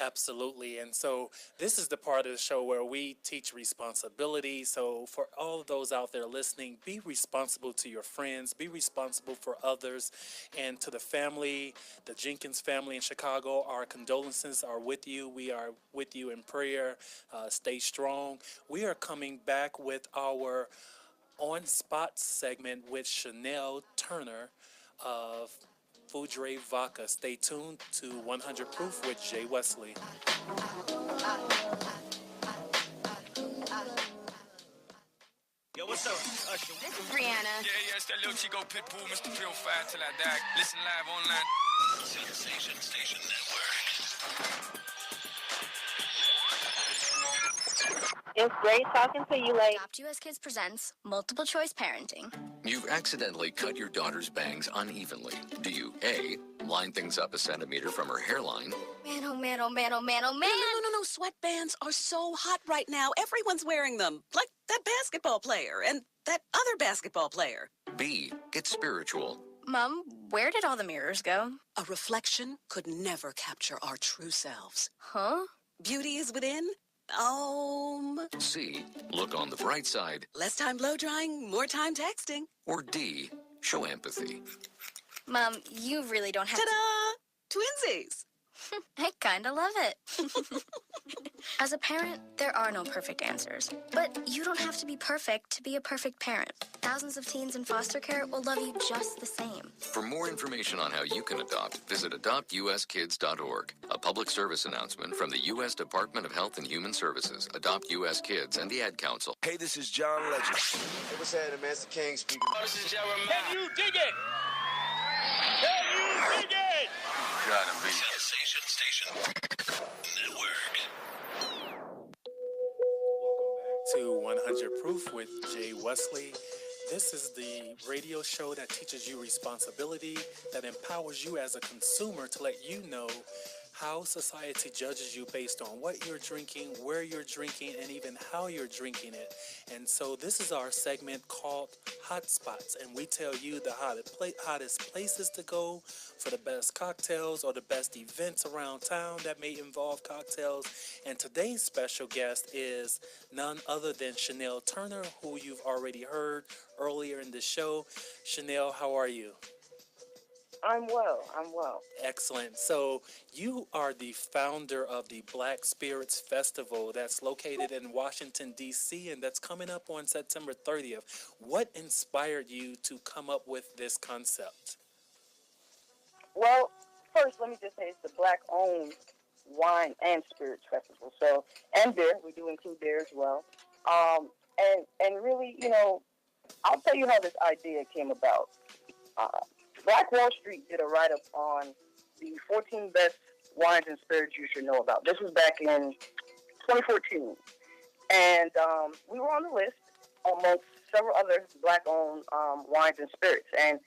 Absolutely. And so this is the part of the show where we teach responsibility. So for all of those out there listening, be responsible to your friends, be responsible for others, and to the family, the Jenkins family in Chicago, our condolences are with you. We are with you in prayer. Stay strong. We are coming back with our on-spot segment with Chanel Turner of Foudre Vodka. Stay tuned to 100 Proof with Jay Wesley.
Yo, what's up? Usher.
This is Rihanna.
Yeah, it's that little Chico Pitbull, Mr. Pure 5 till I die. Listen live online.
Sensation Station Network.
It's great talking to you, ladies.
Adopt US Kids presents Multiple Choice Parenting.
You've accidentally cut your daughter's bangs unevenly. Do you A, line things up a centimeter from her hairline?
Man, oh man, oh man, oh man, oh man.
No. Sweatbands are so hot right now. Everyone's wearing them. Like that basketball player and that other basketball player.
B, get spiritual.
Mom, where did all the mirrors go?
A reflection could never capture our true selves.
Huh?
Beauty is within.
C, look on the bright side.
Less time blow drying, more time texting.
Or D, show empathy.
Mom, you really don't have
Ta-da! Twinsies!
I kinda love it. As a parent, there are no perfect answers. But you don't have to be perfect to be a perfect parent. Thousands of teens in foster care will love you just the same.
For more information on how you can adopt, visit adoptuskids.org. A public service announcement from the U.S. Department of Health and Human Services, Adopt U.S. Kids, and the Ad Council.
Hey, this is John Legend.
Hey, what's happening, Master King speaking?
This is Jeremiah.
Can you dig it? Can you dig it?
Gotta be. Sensation Station Network.
To 100 Proof with Jay Wesley. This is the radio show that teaches you responsibility, that empowers you as a consumer to let you know how society judges you based on what you're drinking, where you're drinking, and even how you're drinking it. And so this is our segment called Hot Spots, and we tell you the hottest places to go for the best cocktails or the best events around town that may involve cocktails. And today's special guest is none other than Chanel Turner, who you've already heard earlier in the show. Chanel, how are you?
I'm well. I'm well.
Excellent. So you are the founder of the Black Spirits Festival that's located in Washington, D.C., and that's coming up on September 30th. What inspired you to come up with this concept?
Well, first, let me just say it's the Black-owned wine and spirits festival. So, and beer. We do include beer as well. And really, you know, I'll tell you how this idea came about. Black Wall Street did a write-up on the 14 best wines and spirits you should know about. This was back in 2014. And we were on the list amongst several other Black-owned wines and spirits. And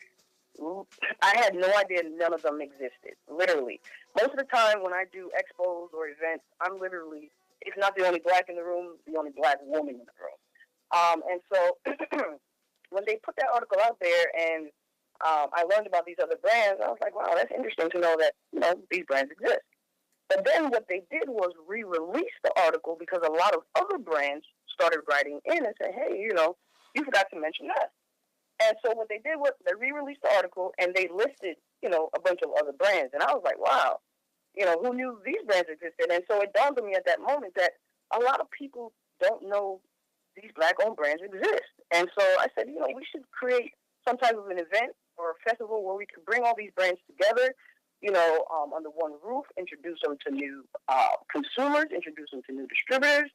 I had no idea none of them existed, literally. Most of the time when I do expos or events, I'm literally, if not the only Black in the room, the only Black woman in the room. And so when they put that article out there and I learned about these other brands, I was like, wow, that's interesting to know that, you know, these brands exist. But then what they did was re-release the article because a lot of other brands started writing in and saying, hey, you know, you forgot to mention us. And so what they did was they re-released the article and they listed, you know, a bunch of other brands. And I was like, wow, you know, who knew these brands existed? And so it dawned on me at that moment that a lot of people don't know these Black-owned brands exist. And so I said, you know, we should create some type of an event or a festival where we could bring all these brands together, you know, under one roof, introduce them to new consumers, introduce them to new distributors,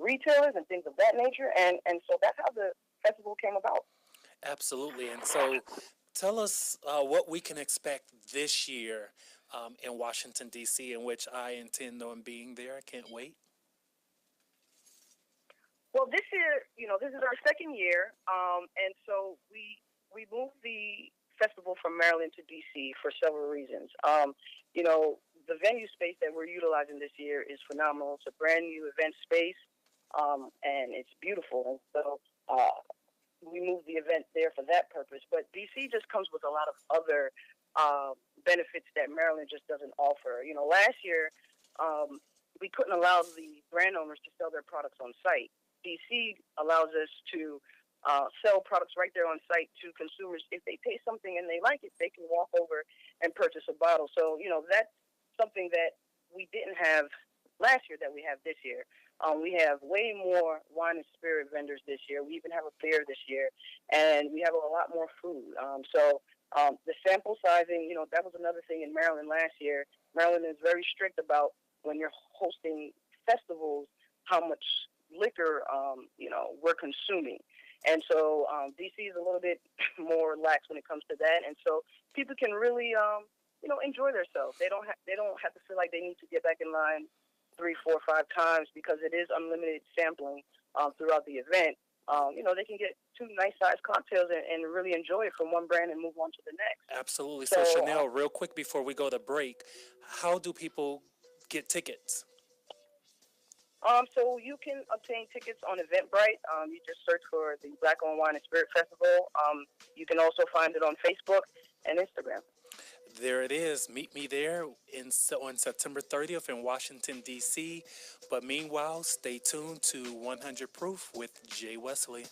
retailers, and things of that nature. And so that's how the festival came about.
Absolutely. And so tell us what we can expect this year in Washington, D.C., in which I intend on being there. I can't wait.
Well, this year, you know, this is our second year. And so we moved the festival from Maryland to D.C. for several reasons. You know, the venue space that we're utilizing this year is phenomenal. It's a brand new event space, and it's beautiful. And so we moved the event there for that purpose. But D.C. just comes with a lot of other benefits that Maryland just doesn't offer. You know, last year, we couldn't allow the brand owners to sell their products on site. D.C. allows us to sell products right there on site to consumers. If they taste something and they like it, they can walk over and purchase a bottle. So, you know, that's something that we didn't have last year that we have this year. We have way more wine and spirit vendors this year. We even have a beer this year, and we have a lot more food. So the sample sizing, you know, that was another thing in Maryland last year. Maryland is very strict about when you're hosting festivals, how much liquor, you know, we're consuming. And so D.C. is a little bit more lax when it comes to that. And so people can really, you know, enjoy themselves. They don't have to feel like they need to get back in line 3, 4, 5 times because it is unlimited sampling throughout the event. You know, they can get 2 nice-sized cocktails and really enjoy it from one brand and move on to the next.
Absolutely. So Chanel, real quick before we go to break, how do people get tickets?
So you can obtain tickets on Eventbrite. You just search for the Black-owned Wine and Spirit Festival. You can also find it on Facebook and Instagram.
There it is. Meet me there on September 30th in Washington, D.C. But meanwhile, stay tuned to 100 Proof with Jay Wesley.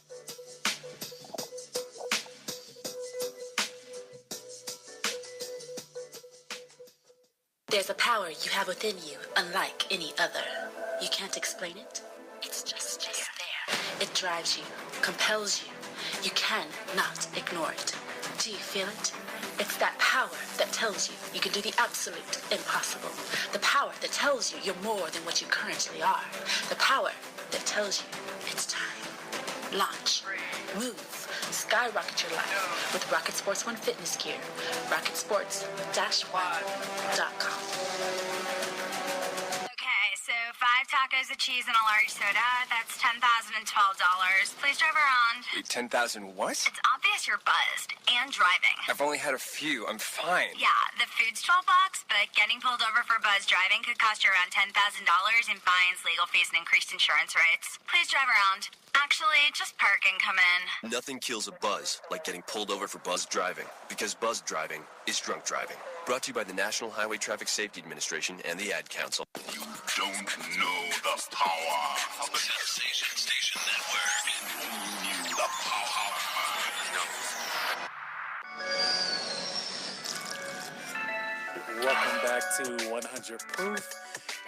There's a power you have within you, unlike any other. You can't explain it. It's just there. It drives you, compels you. You cannot ignore it. Do you feel it? It's that power that tells you you can do the absolute impossible. The power that tells you you're more than what you currently are. The power that tells you it's time. Launch. Move. Skyrocket your life with Rocket Sports One fitness gear. RocketSports-One.com.
So 5 tacos of cheese and a large soda, that's $10,012. Please drive around.
Wait, 10,000 what?
It's obvious you're buzzed and driving.
I've only had a few. I'm fine.
Yeah, the food's $12, but getting pulled over for buzz driving could cost you around $10,000 in fines, legal fees, and increased insurance rates. Please drive around. Actually, just park and come in.
Nothing kills a buzz like getting pulled over for buzz driving, because buzz driving is drunk driving. Brought to you by the National Highway Traffic Safety Administration and the Ad Council.
You don't know the power of the Sensation Network. The power.
Welcome back to 100 Proof.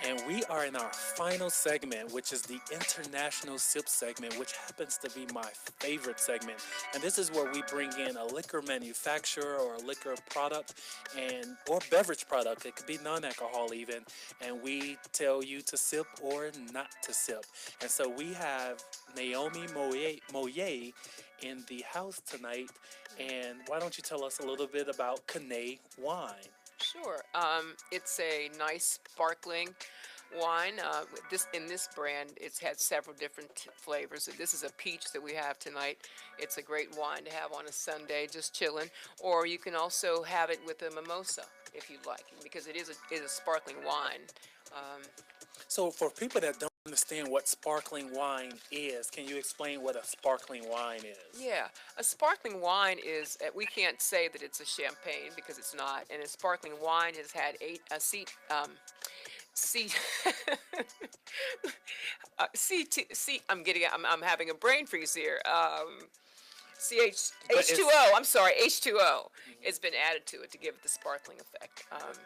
And we are in our final segment, which is the International Sip segment, which happens to be my favorite segment. And this is where we bring in a liquor manufacturer or a liquor product or beverage product. It could be non-alcohol even. And we tell you to sip or not to sip. And so we have Naomi Moye in the house tonight. And why don't you tell us a little bit about Canei wine?
Sure. It's a nice sparkling wine. In this brand, it's had several different flavors. This is a peach that we have tonight. It's a great wine to have on a Sunday, just chilling. Or you can also have it with a mimosa if you'd like, because it is a sparkling wine.
So for people that don't understand what sparkling wine is, can you explain what a sparkling wine is?
Yeah, a sparkling wine is, we can't say that it's a champagne because it's not, and a sparkling wine has had I'm having a brain freeze here. H2O. I'm sorry, H2O. It's been added to it to give it the sparkling effect.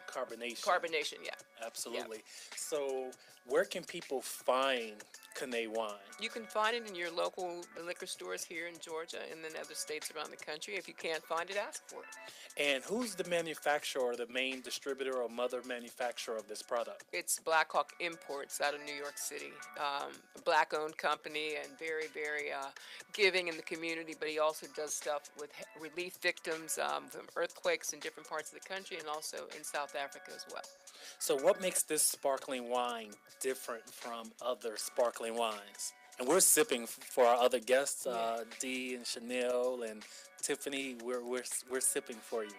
Carbonation.
Carbonation, yeah.
Absolutely.
Yeah.
So, where can people find Canei wine?
You can find it in your local liquor stores here in Georgia and then other states around the country. If you can't find it, ask for it.
And who's the manufacturer or the main distributor or mother manufacturer of this product?
It's Blackhawk Imports out of New York City. A black-owned company and very, very giving in the community, but he also does stuff with relief victims from earthquakes in different parts of the country and also in South Africa as well.
So what makes this sparkling wine different from other sparkling wines? And we're sipping for our other guests, Dee and Chanel and Tiffani. We're sipping for you.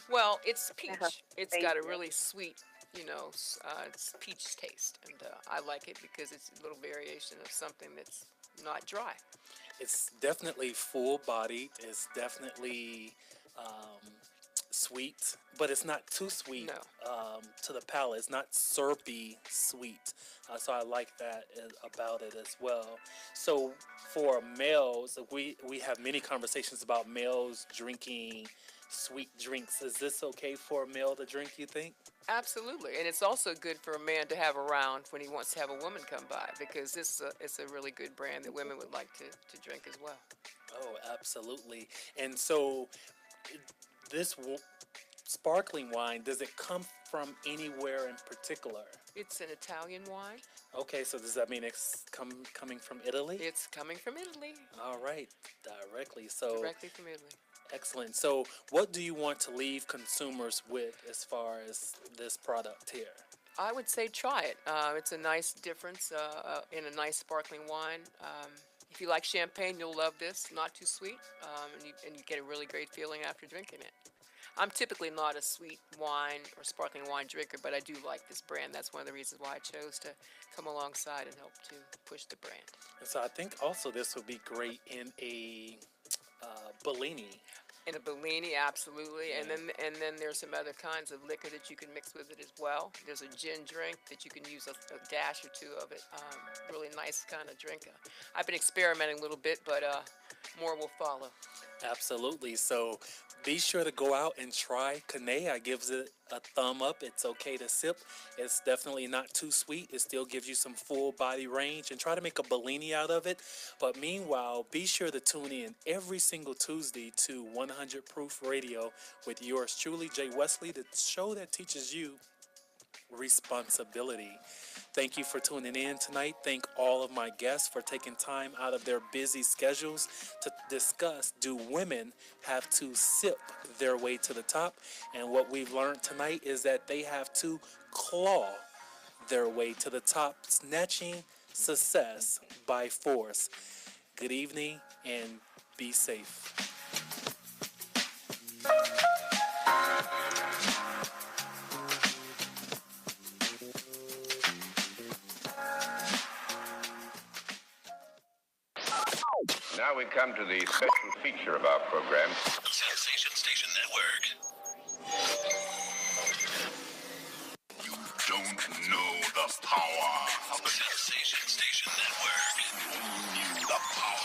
Well, it's peach. It's got a really sweet, it's peach taste, and I like it because it's a little variation of something that's not dry.
It's definitely full-bodied. It's definitely sweet, but it's not too sweet to the palate. It's not syrupy sweet. So I like that about it as well. So for males, we have many conversations about males drinking sweet drinks. Is this okay for a male to drink, you think?
Absolutely. And it's also good for a man to have around when he wants to have a woman come by, because it's a really good brand that women would like to drink as well.
Oh, absolutely. And so this sparkling wine, does it come from anywhere in particular?
It's an Italian wine.
Okay, so does that mean it's coming from Italy?
It's coming from Italy.
All right, directly
from Italy.
Excellent. So what do you want to leave consumers with as far as this product here?
I would say try it. It's a nice difference in a nice sparkling wine. If you like champagne, you'll love this. Not too sweet, and you get a really great feeling after drinking it. I'm typically not a sweet wine or sparkling wine drinker, but I do like this brand. That's one of the reasons why I chose to come alongside and help to push the brand.
And so I think also this would be great in a Bellini.
In a Bellini, absolutely. Yeah. And then there's some other kinds of liquor that you can mix with it as well. There's a gin drink that you can use a dash or two of it. Really nice kind of drink. I've been experimenting a little bit, but more will follow.
Absolutely. So be sure to go out and try Canei. I gives it a thumb up. It's okay to sip. It's definitely not too sweet. It still gives you some full body range, and try to make a Bellini out of it. But meanwhile, be sure to tune in every single Tuesday to 100 Proof Radio with yours truly, Jay Wesley, the show that teaches you responsibility. Thank you for tuning in tonight. Thank all of my guests for taking time out of their busy schedules to discuss, do women have to sip their way to the top? And what we've learned tonight is that they have to claw their way to the top, snatching success by force. Good evening and be safe.
Now we come to the special feature of our program.
Sensation Station Network.
You don't know the power of the
Sensation Station Network.
You knew the power.